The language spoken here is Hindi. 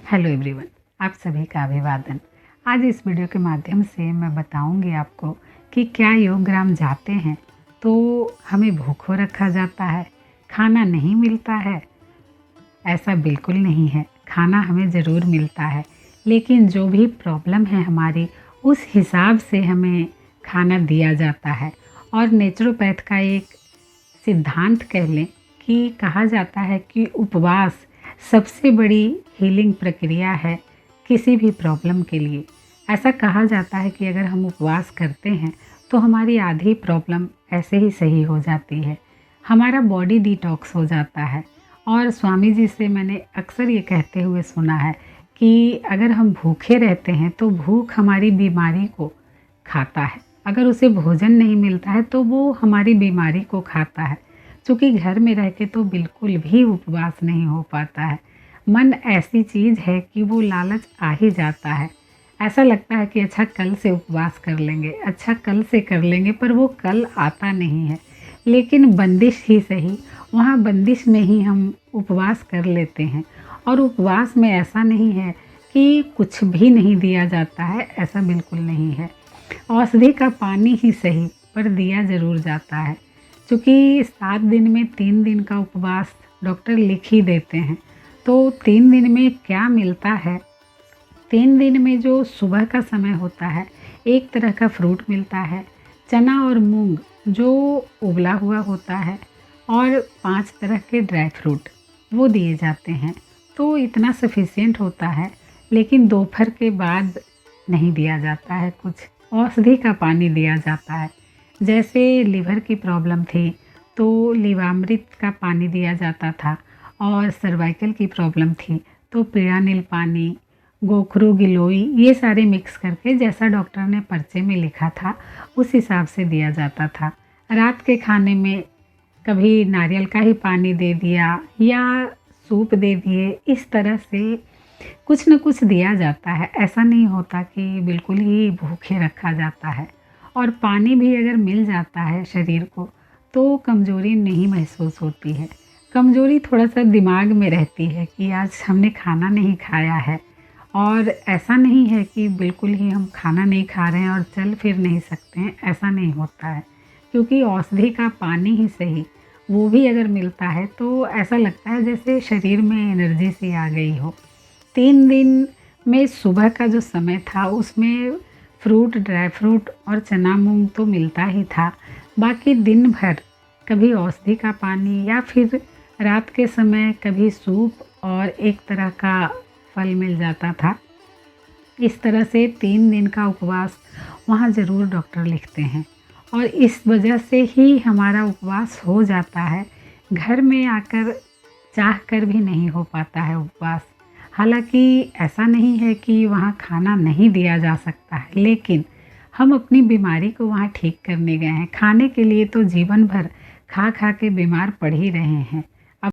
हेलो एवरीवन, आप सभी का अभिवादन। आज इस वीडियो के माध्यम से मैं बताऊंगी आपको कि क्या योगग्राम जाते हैं तो हमें भूखों रखा जाता है, खाना नहीं मिलता है। ऐसा बिल्कुल नहीं है, खाना हमें ज़रूर मिलता है, लेकिन जो भी प्रॉब्लम है हमारी उस हिसाब से हमें खाना दिया जाता है। और नेचुरोपैथ का एक सिद्धांत कह लें कि कहा जाता है कि उपवास सबसे बड़ी हीलिंग प्रक्रिया है किसी भी प्रॉब्लम के लिए। ऐसा कहा जाता है कि अगर हम उपवास करते हैं तो हमारी आधी प्रॉब्लम ऐसे ही सही हो जाती है, हमारा बॉडी डिटॉक्स हो जाता है। और स्वामी जी से मैंने अक्सर ये कहते हुए सुना है कि अगर हम भूखे रहते हैं तो भूख हमारी बीमारी को खाता है, अगर उसे भोजन नहीं मिलता है तो वो हमारी बीमारी को खाता है। क्योंकि घर में रह के तो बिल्कुल भी उपवास नहीं हो पाता है। मन ऐसी चीज़ है कि वो लालच आ ही जाता है। ऐसा लगता है कि अच्छा कल से उपवास कर लेंगे, अच्छा कल से कर लेंगे, पर वो कल आता नहीं है। लेकिन बंदिश ही सही, वहाँ बंदिश में ही हम उपवास कर लेते हैं। और उपवास में ऐसा नहीं है कि कुछ भी नहीं दिया जाता है, ऐसा बिल्कुल नहीं है। औषधि का पानी ही सही, पर दिया ज़रूर जाता है। क्योंकि 7 दिन में 3 दिन का उपवास डॉक्टर लिख ही देते हैं। तो 3 दिन में क्या मिलता है? 3 दिन में जो सुबह का समय होता है, एक तरह का फ्रूट मिलता है, चना और मूंग जो उबला हुआ होता है, और 5 तरह के ड्राई फ्रूट वो दिए जाते हैं। तो इतना सफिशिएंट होता है। लेकिन दोपहर के बाद नहीं दिया जाता है कुछ, औषधि का पानी दिया जाता है। जैसे लीवर की प्रॉब्लम थी तो लीवामृत का पानी दिया जाता था, और सर्वाइकल की प्रॉब्लम थी तो पीड़ानील पानी, गोखरू गिलोई, ये सारे मिक्स करके जैसा डॉक्टर ने पर्चे में लिखा था उस हिसाब से दिया जाता था। रात के खाने में कभी नारियल का ही पानी दे दिया या सूप दे दिए, इस तरह से कुछ न कुछ दिया जाता है। ऐसा नहीं होता कि बिल्कुल ही भूखे रखा जाता है। और पानी भी अगर मिल जाता है शरीर को तो कमज़ोरी नहीं महसूस होती है। कमज़ोरी थोड़ा सा दिमाग में रहती है कि आज हमने खाना नहीं खाया है। और ऐसा नहीं है कि बिल्कुल ही हम खाना नहीं खा रहे हैं और चल फिर नहीं सकते हैं, ऐसा नहीं होता है। क्योंकि औषधि का पानी ही सही, वो भी अगर मिलता है तो ऐसा लगता है जैसे शरीर में एनर्जी सी आ गई हो। 3 दिन में सुबह का जो समय था उसमें फ्रूट, ड्राई फ्रूट और चना मूंग तो मिलता ही था। बाकी दिन भर कभी औषधि का पानी या फिर रात के समय कभी सूप और एक तरह का फल मिल जाता था। इस तरह से 3 दिन का उपवास वहाँ ज़रूर डॉक्टर लिखते हैं। और इस वजह से ही हमारा उपवास हो जाता है। घर में आकर चाह कर भी नहीं हो पाता है उपवास। हालांकि ऐसा नहीं है कि वहाँ खाना नहीं दिया जा सकता है, लेकिन हम अपनी बीमारी को वहाँ ठीक करने गए हैं। खाने के लिए तो जीवन भर खा खा के बीमार पड़ ही रहे हैं।